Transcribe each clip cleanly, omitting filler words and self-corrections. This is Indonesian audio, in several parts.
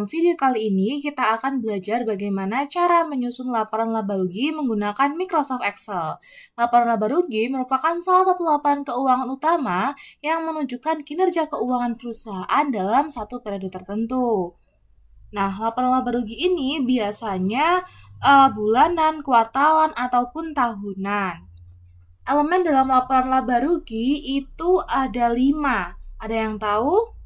dalam video kali ini kita akan belajar bagaimana cara menyusun laporan laba rugi menggunakan Microsoft Excel. Laporan laba rugi merupakan salah satu laporan keuangan utama yang menunjukkan kinerja keuangan perusahaan dalam satu periode tertentu. Nah, laporan laba rugi ini biasanya bulanan, kuartalan, ataupun tahunan. Elemen dalam laporan laba rugi itu ada 5. Ada yang tahu?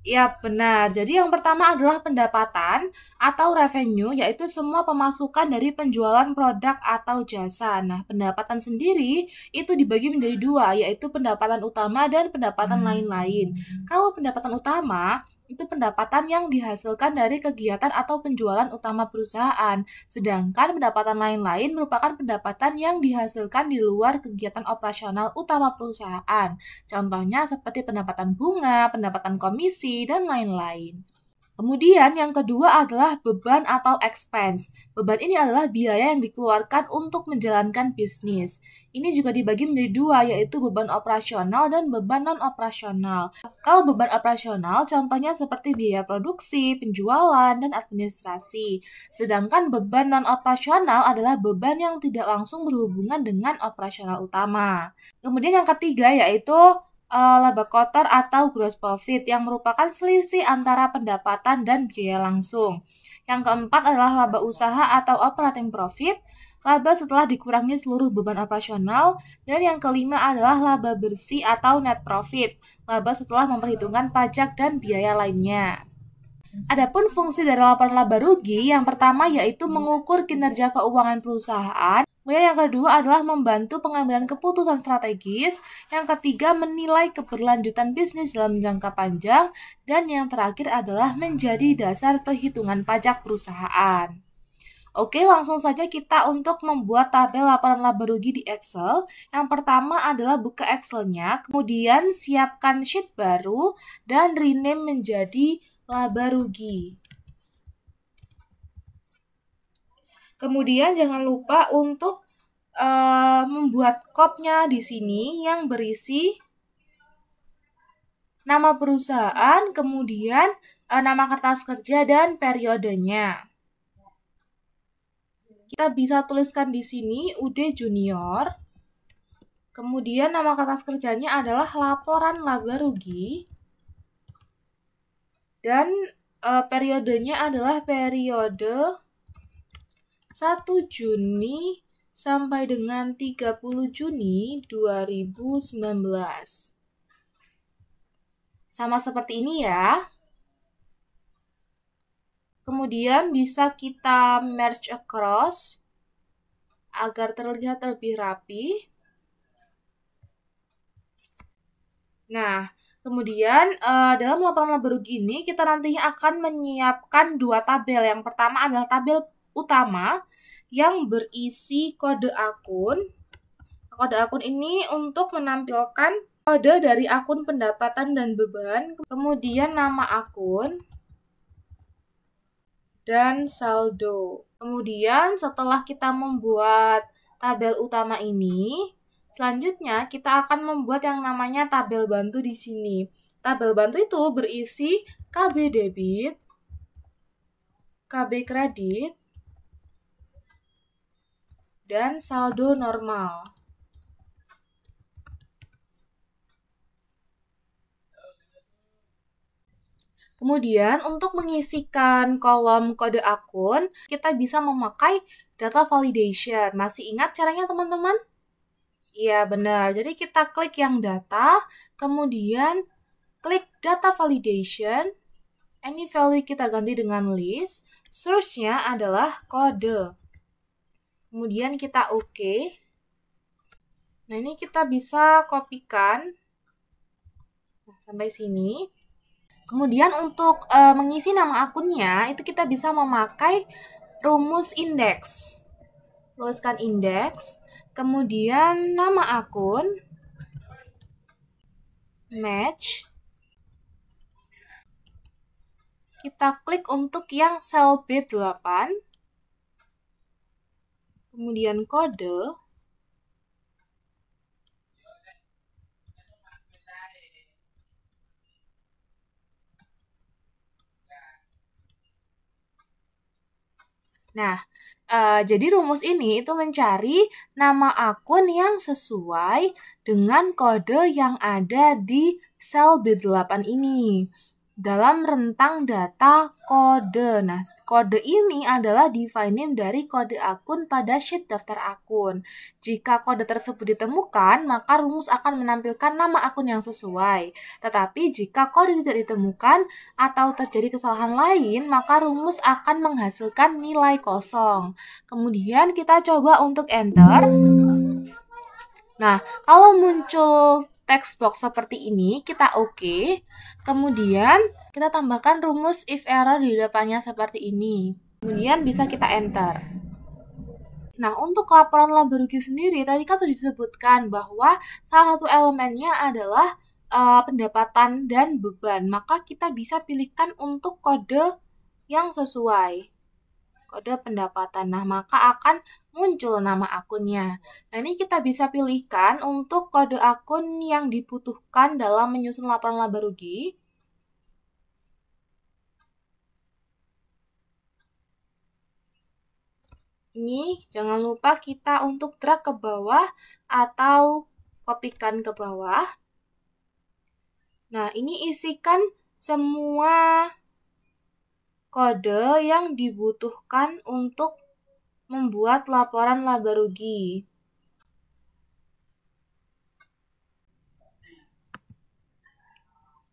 Ya, benar. Jadi yang pertama adalah pendapatan atau revenue, yaitu semua pemasukan dari penjualan produk atau jasa. Nah, pendapatan sendiri itu dibagi menjadi 2, yaitu pendapatan utama dan pendapatan lain-lain. Kalau pendapatan utama, itu pendapatan yang dihasilkan dari kegiatan atau penjualan utama perusahaan. Sedangkan pendapatan lain-lain merupakan pendapatan yang dihasilkan di luar kegiatan operasional utama perusahaan. Contohnya seperti pendapatan bunga, pendapatan komisi, dan lain-lain. Kemudian yang kedua adalah beban atau expense. Beban ini adalah biaya yang dikeluarkan untuk menjalankan bisnis. Ini juga dibagi menjadi 2, yaitu beban operasional dan beban non-operasional. Kalau beban operasional, contohnya seperti biaya produksi, penjualan, dan administrasi. Sedangkan beban non-operasional adalah beban yang tidak langsung berhubungan dengan operasional utama. Kemudian yang ketiga yaitu laba kotor atau gross profit yang merupakan selisih antara pendapatan dan biaya langsung. Yang keempat adalah laba usaha atau operating profit, laba setelah dikurangi seluruh beban operasional, dan yang kelima adalah laba bersih atau net profit, laba setelah memperhitungkan pajak dan biaya lainnya. Adapun fungsi dari laporan laba rugi, yang pertama yaitu mengukur kinerja keuangan perusahaan, kemudian yang kedua adalah membantu pengambilan keputusan strategis, yang ketiga menilai keberlanjutan bisnis dalam jangka panjang, dan yang terakhir adalah menjadi dasar perhitungan pajak perusahaan. Oke, langsung saja kita untuk membuat tabel laporan laba rugi di Excel. Yang pertama adalah buka Excel-nya, kemudian siapkan sheet baru, dan rename menjadi laba rugi. Kemudian jangan lupa untuk membuat kopnya di sini yang berisi nama perusahaan, kemudian nama kertas kerja dan periodenya. Kita bisa tuliskan di sini UD Junior. Kemudian nama kertas kerjanya adalah laporan laba rugi. Dan periodenya adalah periode 1 Juni sampai dengan 30 Juni 2019. Sama seperti ini ya. Kemudian bisa kita merge across agar terlihat lebih rapi. Nah, kemudian dalam laporan laba rugi ini kita nantinya akan menyiapkan 2 tabel. Yang pertama adalah tabel utama yang berisi kode akun. Kode akun ini untuk menampilkan kode dari akun pendapatan dan beban, kemudian nama akun, dan saldo. Kemudian setelah kita membuat tabel utama ini, selanjutnya kita akan membuat yang namanya tabel bantu di sini. Tabel bantu itu berisi KB debit, KB kredit, dan saldo normal. Kemudian untuk mengisikan kolom kode akun, kita bisa memakai data validation. Masih ingat caranya teman-teman? Iya benar, jadi kita klik yang data, kemudian klik data validation, any value kita ganti dengan list, source-nya adalah kode. Kemudian kita OK. Nah, ini kita bisa kopikan sampai sini. Kemudian untuk mengisi nama akunnya, itu kita bisa memakai rumus indeks. Tuliskan indeks, kemudian nama akun, match. Kita klik untuk yang sel B8. Kemudian kode, Nah, jadi rumus ini itu mencari nama akun yang sesuai dengan kode yang ada di sel B8 ini dalam rentang data kode. Nah, kode ini adalah define name dari kode akun pada sheet daftar akun. Jika kode tersebut ditemukan, maka rumus akan menampilkan nama akun yang sesuai. Tetapi jika kode tidak ditemukan atau terjadi kesalahan lain, maka rumus akan menghasilkan nilai kosong. Kemudian kita coba untuk enter. Nah, kalau muncul text box seperti ini, kita oke. Kemudian, kita tambahkan rumus if error di depannya seperti ini. Kemudian bisa kita enter. Nah, untuk laporan laba rugi sendiri, tadi kan sudah disebutkan bahwa salah satu elemennya adalah pendapatan dan beban. Maka kita bisa pilihkan untuk kode yang sesuai. Kode pendapatan. Nah, maka akan muncul nama akunnya. Nah, ini kita bisa pilihkan untuk kode akun yang dibutuhkan dalam menyusun laporan laba rugi. Ini jangan lupa kita untuk drag ke bawah atau kopikan ke bawah. Nah, ini isikan semua kode yang dibutuhkan untuk membuat laporan laba rugi.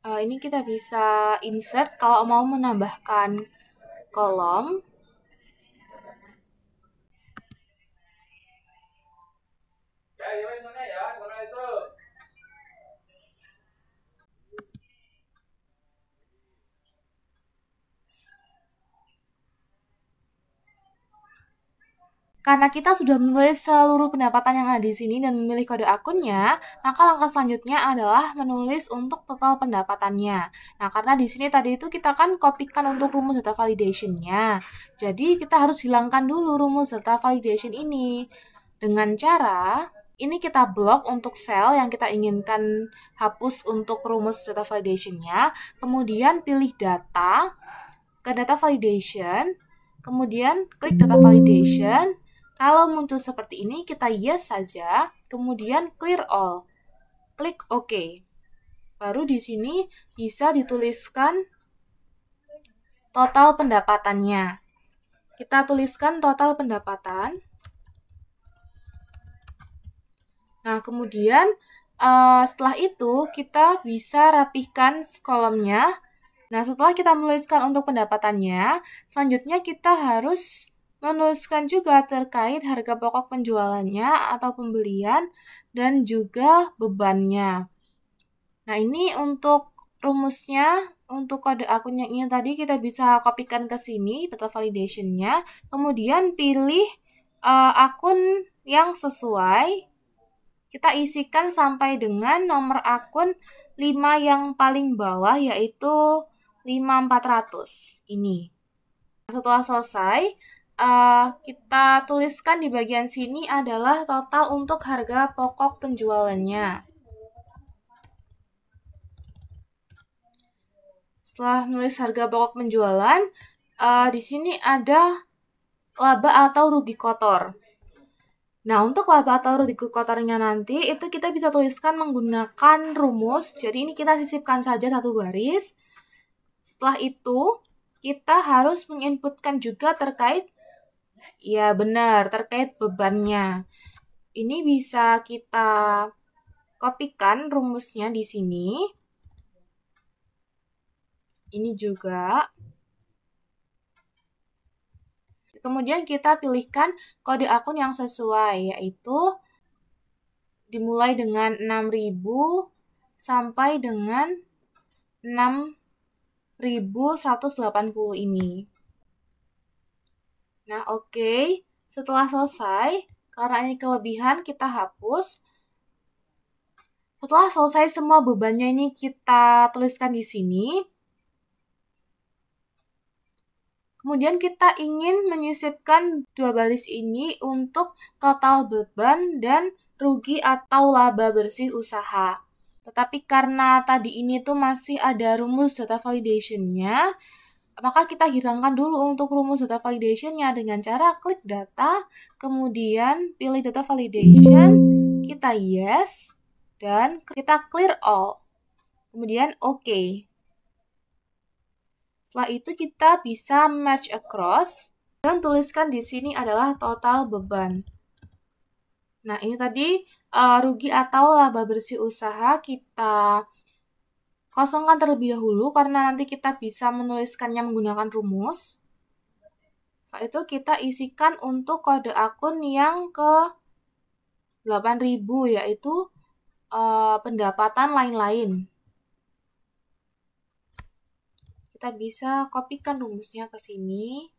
Ini kita bisa insert kalau mau menambahkan kolom. Karena kita sudah menulis seluruh pendapatan yang ada di sini dan memilih kode akunnya, maka langkah selanjutnya adalah menulis untuk total pendapatannya. Nah, karena di sini tadi itu kita kan kopikan untuk rumus data validation-nya. Jadi, kita harus hilangkan dulu rumus data validation ini. Dengan cara, ini kita blok untuk sel yang kita inginkan hapus untuk rumus data validation-nya. Kemudian pilih data, ke data validation, kemudian klik data validation. Kalau muncul seperti ini, kita yes saja, kemudian clear all. Klik OK. Baru di sini bisa dituliskan total pendapatannya. Kita tuliskan total pendapatan. Nah, kemudian setelah itu kita bisa rapihkan kolomnya. Nah, setelah kita menuliskan untuk pendapatannya, selanjutnya kita harus menuliskan juga terkait harga pokok penjualannya atau pembelian dan juga bebannya. Nah, ini untuk rumusnya, untuk kode akun yang ini tadi kita bisa kopikan ke sini, data validation-nya. Kemudian pilih akun yang sesuai. Kita isikan sampai dengan nomor akun 5 yang paling bawah, yaitu 5400 ini. Setelah selesai, kita tuliskan di bagian sini adalah total untuk harga pokok penjualannya. Setelah menulis harga pokok penjualan, di sini ada laba atau rugi kotor. Nah, untuk laba atau rugi kotornya nanti, itu kita bisa tuliskan menggunakan rumus. Jadi, ini kita sisipkan saja satu baris. Setelah itu, kita harus menginputkan juga terkait, ya benar, terkait bebannya. Ini bisa kita kopikan rumusnya di sini. Ini juga. Kemudian kita pilihkan kode akun yang sesuai, yaitu dimulai dengan 6.000 sampai dengan 6.180 ini. Nah, oke. Setelah selesai, karena ini kelebihan, kita hapus. Setelah selesai semua bebannya ini kita tuliskan di sini. Kemudian kita ingin menyisipkan dua baris ini untuk total beban dan rugi atau laba bersih usaha. Tetapi karena tadi ini tuh masih ada rumus data validation-nya, Maka kita hilangkan dulu untuk rumus data validation-nya dengan cara klik data, kemudian pilih data validation, kita yes, dan kita clear all. Kemudian OK. Setelah itu kita bisa merge across dan tuliskan di sini adalah total beban. Nah, ini tadi rugi atau laba bersih usaha kita kosongkan terlebih dahulu karena nanti kita bisa menuliskannya menggunakan rumus. Setelah itu kita isikan untuk kode akun yang ke 8.000 yaitu pendapatan lain-lain. Kita bisa kopikan rumusnya ke sini.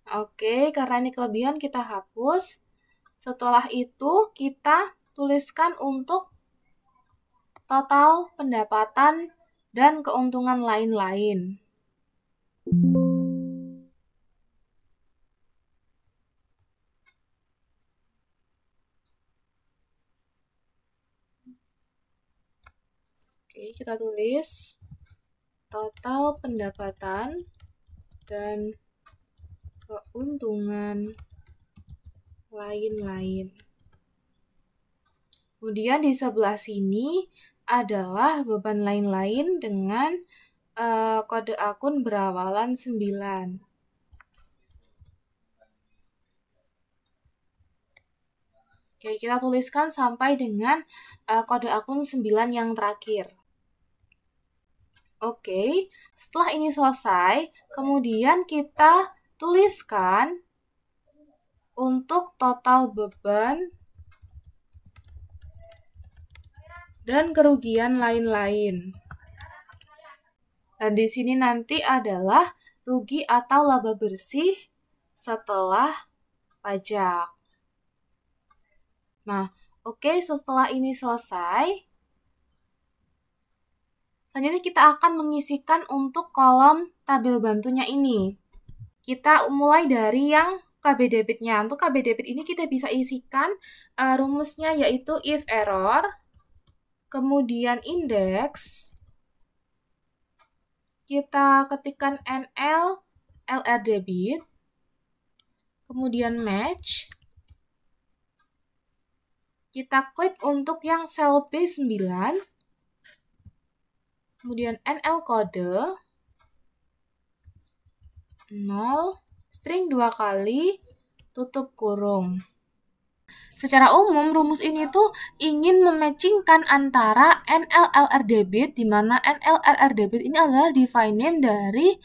Oke, karena ini kelebihan kita hapus. Setelah itu kita tuliskan untuk total pendapatan dan keuntungan lain-lain. Oke, kita tulis total pendapatan dan keuntungan lain-lain. Kemudian di sebelah sini adalah beban lain-lain dengan kode akun berawalan 9. Oke, kita tuliskan sampai dengan kode akun 9 yang terakhir. Oke, setelah ini selesai, kemudian kita tuliskan untuk total beban dan kerugian lain-lain. Dan di sini nanti adalah rugi atau laba bersih setelah pajak. Nah, oke, setelah ini selesai, selanjutnya kita akan mengisikan untuk kolom tabel bantunya ini. Kita mulai dari yang KB debitnya. Untuk KB debit ini kita bisa isikan rumusnya yaitu if error, kemudian indeks, kita ketikkan NL LR debit, kemudian match, kita klik untuk yang sel B9, kemudian NL kode, 0, string 2 kali, tutup kurung. Secara umum, rumus ini tuh ingin mematchingkan antara NLLR debit, di mana NLLR debit ini adalah define name dari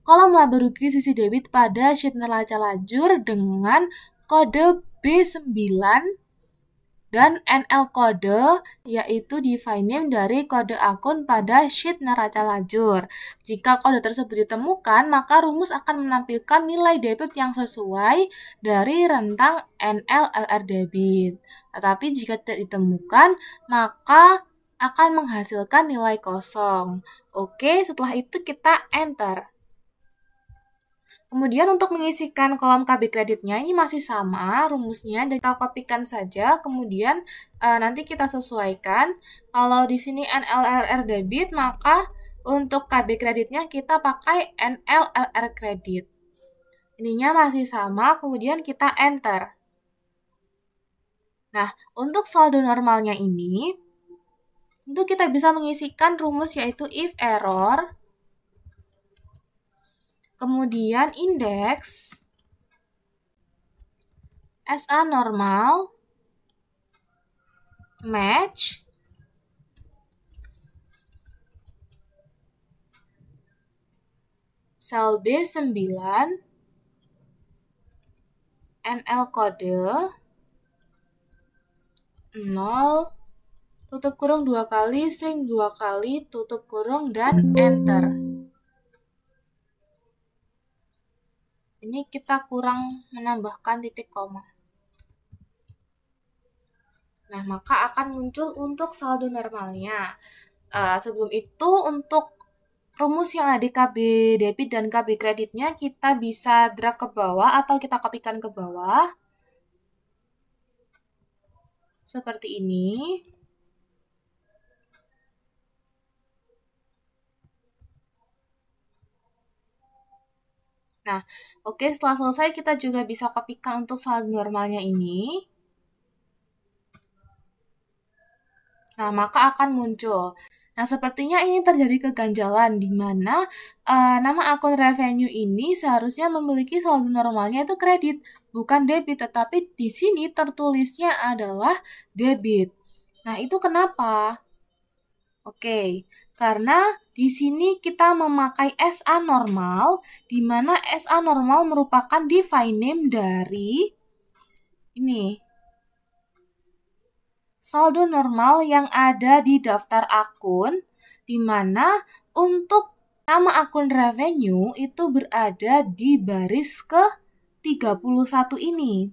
kolom laba rugi sisi debit pada sheet neraca lajur dengan kode B9 dan NL kode yaitu define name dari kode akun pada sheet neraca lajur. Jika kode tersebut ditemukan, maka rumus akan menampilkan nilai debit yang sesuai dari rentang NLLR debit. Tetapi jika tidak ditemukan, maka akan menghasilkan nilai kosong. Oke, setelah itu kita enter. Kemudian untuk mengisikan kolom KB kreditnya ini masih sama rumusnya, dan kita kopikan saja. Kemudian nanti kita sesuaikan. Kalau di sini NLRR debit, maka untuk KB kreditnya kita pakai NLRR kredit. Ininya masih sama, kemudian kita enter. Nah, untuk saldo normalnya ini, tentu kita bisa mengisikan rumus yaitu if error, kemudian indeks, SA normal, match, sel B9, NL kode, 0, tutup kurung 2 kali, string 2 kali, tutup kurung, dan enter. Ini kita kurang menambahkan titik koma. Nah, maka akan muncul untuk saldo normalnya. Sebelum itu, untuk rumus yang ada di KB debit dan KB kreditnya, kita bisa drag ke bawah atau kita kopikan ke bawah. Seperti ini. Nah, oke, setelah selesai kita juga bisa kopikan untuk saldo normalnya ini. Nah, maka akan muncul. Nah, sepertinya ini terjadi keganjalan di mana nama akun revenue ini seharusnya memiliki saldo normalnya itu kredit, bukan debit, tetapi di sini tertulisnya adalah debit. Nah, itu kenapa? Oke, karena di sini kita memakai SA normal, di mana SA normal merupakan define name dari ini, saldo normal yang ada di daftar akun, di mana untuk nama akun revenue itu berada di baris ke-31 ini.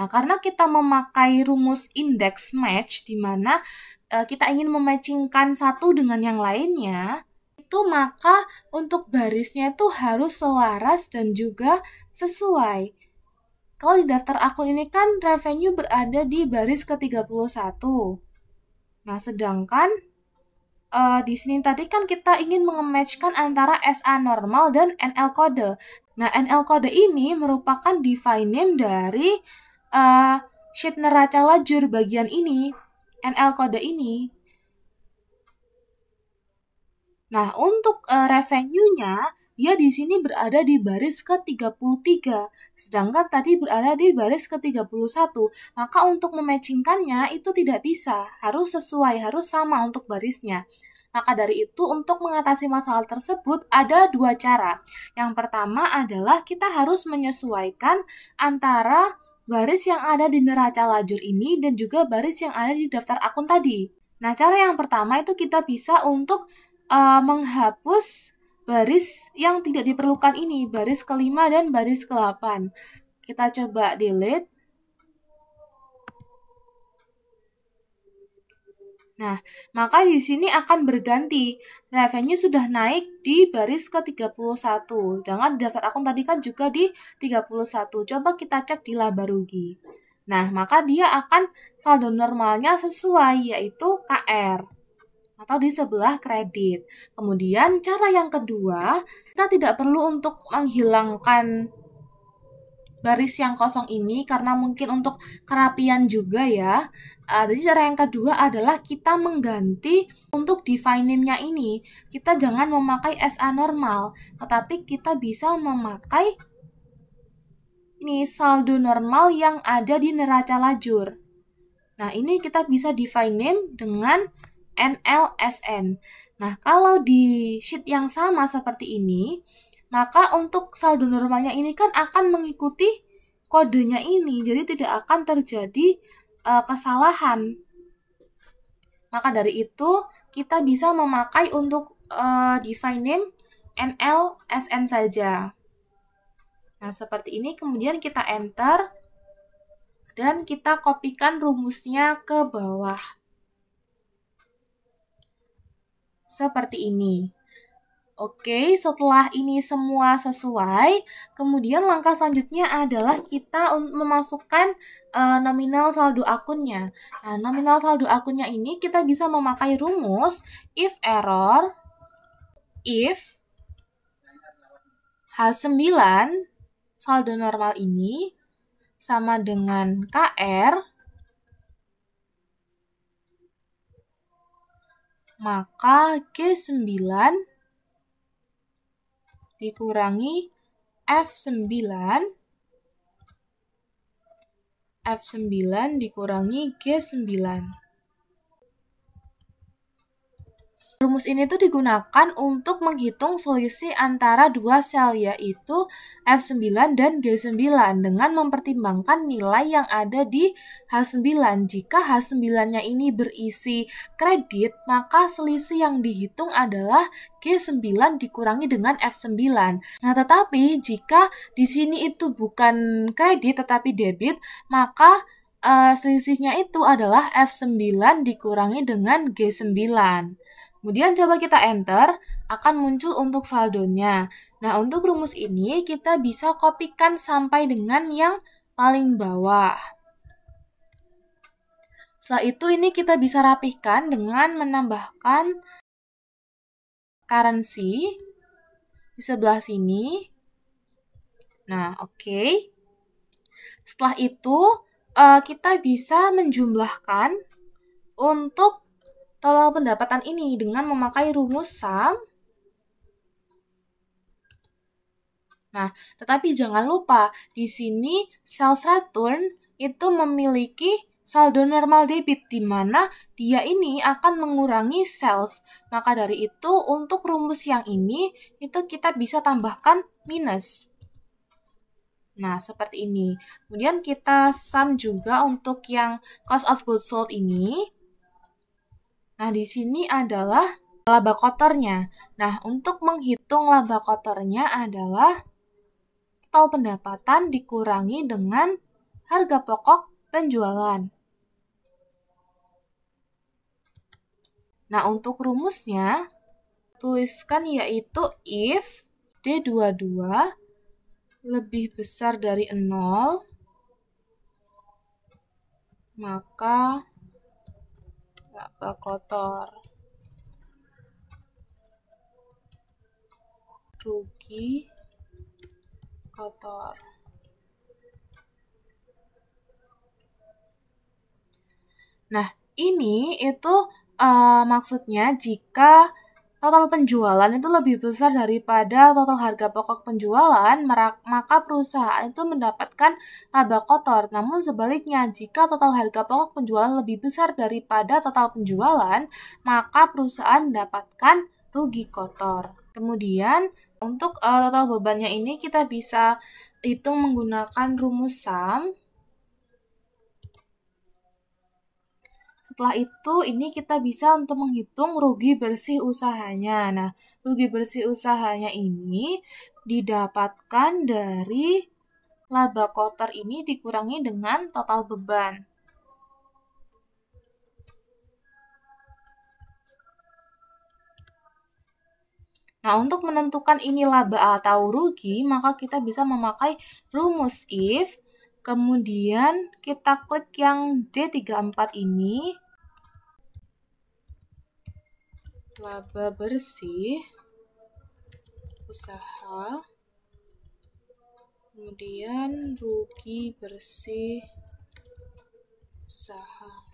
Nah, karena kita memakai rumus index match, di mana kita ingin mematchingkan satu dengan yang lainnya, itu maka untuk barisnya itu harus selaras dan juga sesuai. Kalau di daftar akun ini kan revenue berada di baris ke-31. Nah, sedangkan di sini tadi kan kita ingin mengematchkan antara SA normal dan NL kode. Nah, NL kode ini merupakan define name dari sheet neraca lajur bagian ini, NL kode ini. Nah, untuk revenue-nya, dia di sini berada di baris ke-33, sedangkan tadi berada di baris ke-31. Maka untuk mematchingkannya itu tidak bisa, harus sesuai, harus sama untuk barisnya. Maka dari itu, untuk mengatasi masalah tersebut, ada dua cara. Yang pertama adalah kita harus menyesuaikan antara baris yang ada di neraca lajur ini dan juga baris yang ada di daftar akun tadi. Nah, cara yang pertama itu kita bisa untuk menghapus baris yang tidak diperlukan ini, baris ke-5 dan baris ke-8. Kita coba delete. Nah, maka di sini akan berganti. Revenue sudah naik di baris ke-31. Jangan daftar akun tadi kan juga di 31. Coba kita cek di laba rugi. Nah, maka dia akan saldo normalnya sesuai, yaitu KR. Atau di sebelah kredit. Kemudian cara yang kedua, kita tidak perlu untuk menghilangkan baris yang kosong ini karena mungkin untuk kerapian juga ya. Jadi cara yang kedua adalah kita mengganti untuk define name-nya ini. Kita jangan memakai SA normal, tetapi kita bisa memakai ini saldo normal yang ada di neraca lajur. Nah, ini kita bisa define name dengan NLSN. Nah, kalau di sheet yang sama seperti ini, maka untuk saldo normalnya ini kan akan mengikuti kodenya ini, jadi tidak akan terjadi kesalahan. Maka dari itu, kita bisa memakai untuk define name NLSN saja. Nah, seperti ini, kemudian kita enter, dan kita kopikan rumusnya ke bawah. Seperti ini. Oke, setelah ini semua sesuai, kemudian langkah selanjutnya adalah kita memasukkan nominal saldo akunnya. Nah, nominal saldo akunnya ini kita bisa memakai rumus if error, if H9 saldo normal ini sama dengan KR, maka G9 dikurangi F9 dikurangi G9. Rumus ini tuh digunakan untuk menghitung selisih antara dua sel, yaitu F9 dan G9 dengan mempertimbangkan nilai yang ada di H9. Jika H9-nya ini berisi kredit, maka selisih yang dihitung adalah G9 dikurangi dengan F9. Nah, tetapi jika di sini itu bukan kredit tetapi debit, maka selisihnya itu adalah F9 dikurangi dengan G9. Kemudian coba kita enter, akan muncul untuk saldonya. Nah, untuk rumus ini kita bisa kopikan sampai dengan yang paling bawah. Setelah itu ini kita bisa rapihkan dengan menambahkan currency, di sebelah sini. Nah, oke. Setelah itu, kita bisa menjumlahkan untuk total pendapatan ini dengan memakai rumus sum. Nah, tetapi jangan lupa, di sini sales return itu memiliki saldo normal debit, di mana dia ini akan mengurangi sales. Maka dari itu, untuk rumus yang ini, itu kita bisa tambahkan minus. Nah, seperti ini. Kemudian kita sum juga untuk yang cost of goods sold ini. Nah, di sini adalah laba kotornya. Nah, untuk menghitung laba kotornya adalah total pendapatan dikurangi dengan harga pokok penjualan. Nah, untuk rumusnya, tuliskan yaitu if D22 lebih besar dari 0, maka laba kotor, rugi kotor. Nah, ini itu maksudnya jika total penjualan itu lebih besar daripada total harga pokok penjualan, maka perusahaan itu mendapatkan laba kotor. Namun sebaliknya, jika total harga pokok penjualan lebih besar daripada total penjualan, maka perusahaan mendapatkan rugi kotor. Kemudian, untuk total bebannya ini kita bisa hitung menggunakan rumus sum. Setelah itu, ini kita bisa untuk menghitung rugi bersih usahanya. Nah, rugi bersih usahanya ini didapatkan dari laba kotor ini dikurangi dengan total beban. Nah, untuk menentukan ini laba atau rugi, maka kita bisa memakai rumus if. Kemudian kita klik yang D34 ini, laba bersih usaha, kemudian rugi bersih usaha.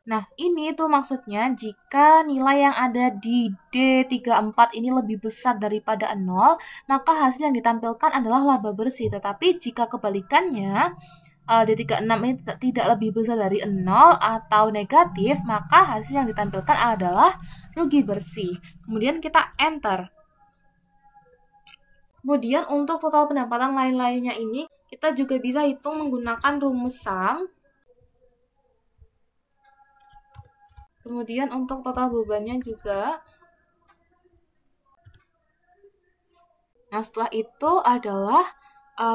Nah, ini tuh maksudnya jika nilai yang ada di D34 ini lebih besar daripada 0, maka hasil yang ditampilkan adalah laba bersih. Tetapi jika kebalikannya, D36 ini tidak lebih besar dari 0 atau negatif, maka hasil yang ditampilkan adalah rugi bersih. Kemudian kita enter. Kemudian untuk total pendapatan lain-lainnya ini, kita juga bisa hitung menggunakan rumus sum. Kemudian untuk total bebannya juga. Nah, setelah itu adalah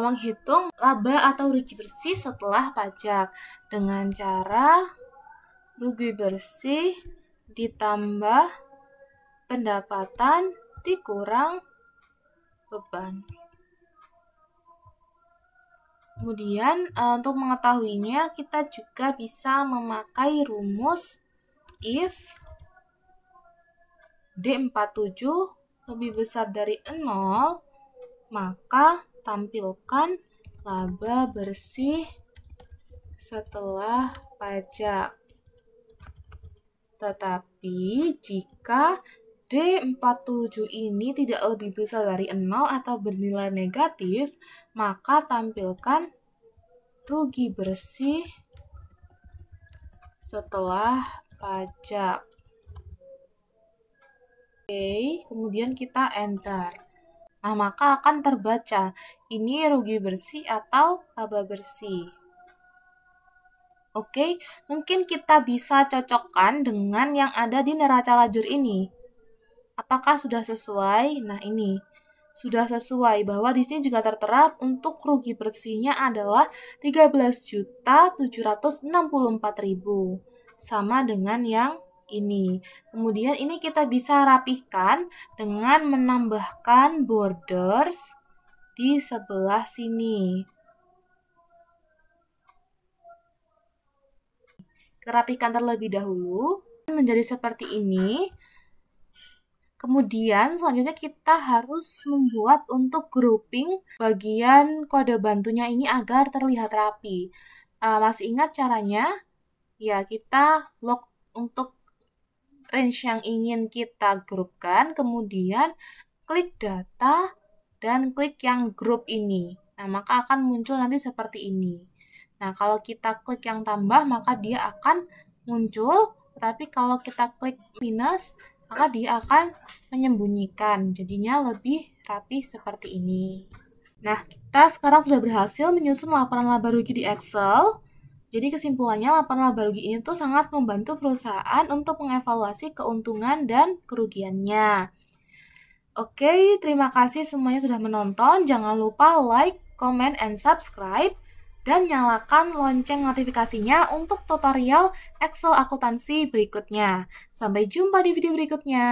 menghitung laba atau rugi bersih setelah pajak dengan cara rugi bersih ditambah pendapatan dikurang beban. Kemudian untuk mengetahuinya kita juga bisa memakai rumus if D47 lebih besar dari 0, maka tampilkan laba bersih setelah pajak. Tetapi jika D47 ini tidak lebih besar dari 0 atau bernilai negatif, maka tampilkan rugi bersih setelah pajak. Oke, kemudian kita enter. Nah, maka akan terbaca ini rugi bersih atau laba bersih. Oke, mungkin kita bisa cocokkan dengan yang ada di neraca lajur ini. Apakah sudah sesuai? Nah, ini sudah sesuai bahwa di sini juga tertera untuk rugi bersihnya adalah 13.764.000 sama dengan yang ini. Kemudian ini kita bisa rapihkan dengan menambahkan borders di sebelah sini. Kita rapihkan terlebih dahulu menjadi seperti ini. Kemudian selanjutnya kita harus membuat untuk grouping bagian kode bantunya ini agar terlihat rapi. Masih ingat caranya? Ya, kita lock untuk range yang ingin kita grupkan, kemudian klik data dan klik yang group ini. Nah, maka akan muncul nanti seperti ini. Nah, kalau kita klik yang tambah, maka dia akan muncul, tetapi kalau kita klik minus, maka dia akan menyembunyikan. Jadinya lebih rapi seperti ini. Nah, kita sekarang sudah berhasil menyusun laporan laba rugi di Excel. Jadi kesimpulannya, laporan laba rugi ini tuh sangat membantu perusahaan untuk mengevaluasi keuntungan dan kerugiannya. Oke, terima kasih semuanya sudah menonton. Jangan lupa like, comment, and subscribe. Dan nyalakan lonceng notifikasinya untuk tutorial Excel akuntansi berikutnya. Sampai jumpa di video berikutnya.